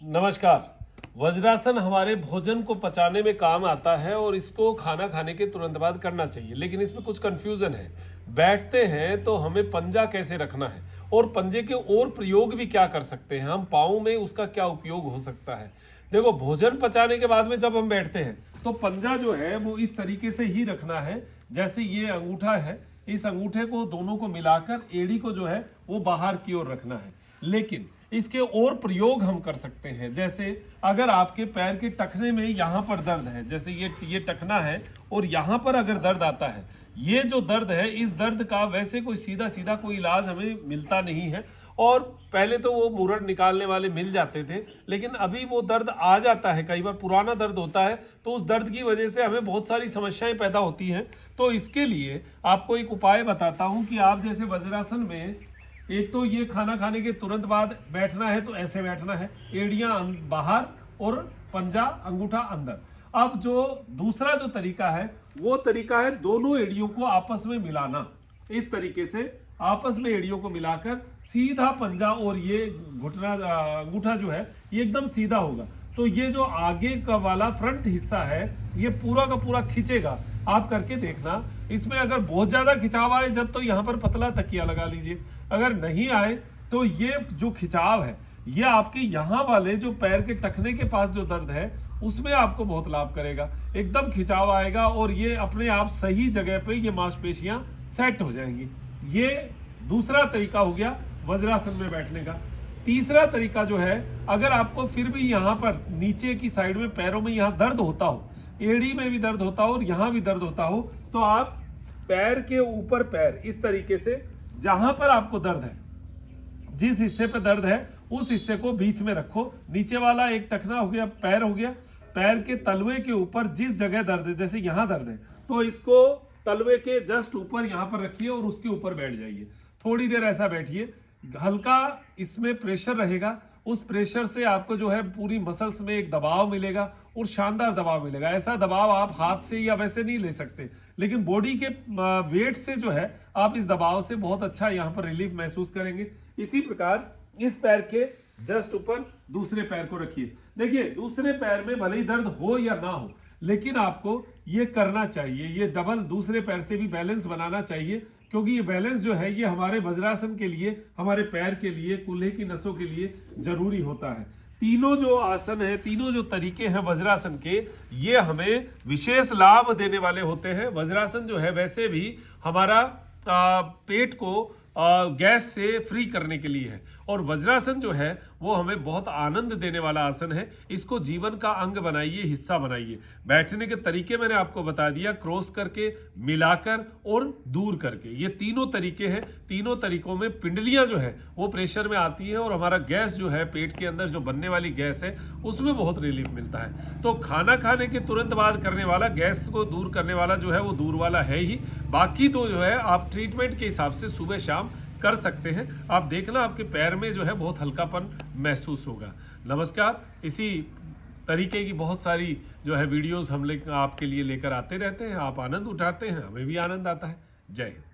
नमस्कार। वज्रासन हमारे भोजन को पचाने में काम आता है और इसको खाना खाने के तुरंत बाद करना चाहिए, लेकिन इसमें कुछ कंफ्यूजन है। बैठते हैं तो हमें पंजा कैसे रखना है और पंजे के और प्रयोग भी क्या कर सकते हैं, हम पाँव में उसका क्या उपयोग हो सकता है। देखो, भोजन पचाने के बाद में जब हम बैठते हैं तो पंजा जो है वो इस तरीके से ही रखना है। जैसे ये अंगूठा है, इस अंगूठे को दोनों को मिलाकर एड़ी को जो है वो बाहर की ओर रखना है। लेकिन इसके और प्रयोग हम कर सकते हैं। जैसे अगर आपके पैर के टखने में यहाँ पर दर्द है, जैसे ये टखना है और यहाँ पर अगर दर्द आता है, ये जो दर्द है, इस दर्द का वैसे कोई सीधा सीधा कोई इलाज हमें मिलता नहीं है। और पहले तो वो मुरड़ निकालने वाले मिल जाते थे, लेकिन अभी वो दर्द आ जाता है, कई बार पुराना दर्द होता है, तो उस दर्द की वजह से हमें बहुत सारी समस्याएं पैदा होती हैं। तो इसके लिए आपको एक उपाय बताता हूं कि आप जैसे वज्रासन में, एक तो ये खाना खाने के तुरंत बाद बैठना है तो ऐसे बैठना है, एड़ियां बाहर और पंजा अंगूठा अंदर। अब जो दूसरा जो तरीका है वो तरीका है दोनों एड़ियों को आपस में मिलाना। इस तरीके से आपस में एड़ियों को मिलाकर सीधा पंजा और ये घुटना अंगूठा जो है ये एकदम सीधा होगा। तो ये जो आगे का वाला फ्रंट हिस्सा है ये पूरा का पूरा खींचेगा। आप करके देखना। इसमें अगर बहुत ज्यादा खिंचाव आए जब, तो यहाँ पर पतला तकिया लगा लीजिए। अगर नहीं आए तो ये जो खिंचाव है ये आपके यहाँ वाले जो पैर के टखने के पास जो दर्द है उसमें आपको बहुत लाभ करेगा। एकदम खिंचाव आएगा और ये अपने आप सही जगह पे ये मांसपेशियां सेट हो जाएंगी। ये दूसरा तरीका हो गया वज्रासन में बैठने का। तीसरा तरीका जो है, अगर आपको फिर भी यहाँ पर नीचे की साइड में पैरों में यहाँ दर्द होता हो, एड़ी में भी दर्द होता हो और यहाँ भी दर्द होता हो, तो आप पैर के ऊपर पैर इस तरीके से, जहां पर आपको दर्द है, जिस हिस्से पे दर्द है उस हिस्से को बीच में रखो। नीचे वाला एक टखना हो गया, पैर हो गया, पैर के तलवे के ऊपर जिस जगह दर्द है, जैसे यहाँ दर्द है तो इसको तलवे के जस्ट ऊपर यहाँ पर रखिए और उसके ऊपर बैठ जाइए। थोड़ी देर ऐसा बैठिए, हल्का इसमें प्रेशर रहेगा। उस प्रेशर से आपको जो है पूरी मसल्स में एक दबाव मिलेगा और शानदार दबाव मिलेगा। ऐसा दबाव आप हाथ से या वैसे नहीं ले सकते, लेकिन बॉडी के वेट से जो है आप इस दबाव से बहुत अच्छा यहाँ पर रिलीफ महसूस करेंगे। इसी प्रकार इस पैर के जस्ट ऊपर दूसरे पैर को रखिए। देखिए, दूसरे पैर में भले ही दर्द हो या ना हो, लेकिन आपको ये करना चाहिए। ये डबल दूसरे पैर से भी बैलेंस बनाना चाहिए, क्योंकि ये बैलेंस जो है ये हमारे वज्रासन के लिए, हमारे पैर के लिए, कूल्हे की नसों के लिए जरूरी होता है। तीनों जो आसन है, तीनों जो तरीके हैं वज्रासन के, ये हमें विशेष लाभ देने वाले होते हैं। वज्रासन जो है वैसे भी हमारा पेट को गैस से फ्री करने के लिए है, और वज्रासन जो है वो हमें बहुत आनंद देने वाला आसन है। इसको जीवन का अंग बनाइए, हिस्सा बनाइए। बैठने के तरीके मैंने आपको बता दिया, क्रॉस करके, मिलाकर और दूर करके। ये तीनों तरीके हैं। तीनों तरीकों में पिंडलियां जो है वो प्रेशर में आती है और हमारा गैस जो है, पेट के अंदर जो बनने वाली गैस है, उसमें बहुत रिलीफ मिलता है। तो खाना खाने के तुरंत बाद करने वाला, गैस को दूर करने वाला जो है वो दूर वाला है ही। बाकी तो जो है आप ट्रीटमेंट के हिसाब से सुबह शाम कर सकते हैं। आप देखना आपके पैर में जो है बहुत हल्कापन महसूस होगा। नमस्कार। इसी तरीके की बहुत सारी जो है वीडियोस हम आपके लिए लेकर आते रहते हैं। आप आनंद उठाते हैं, हमें भी आनंद आता है। जय हिंद।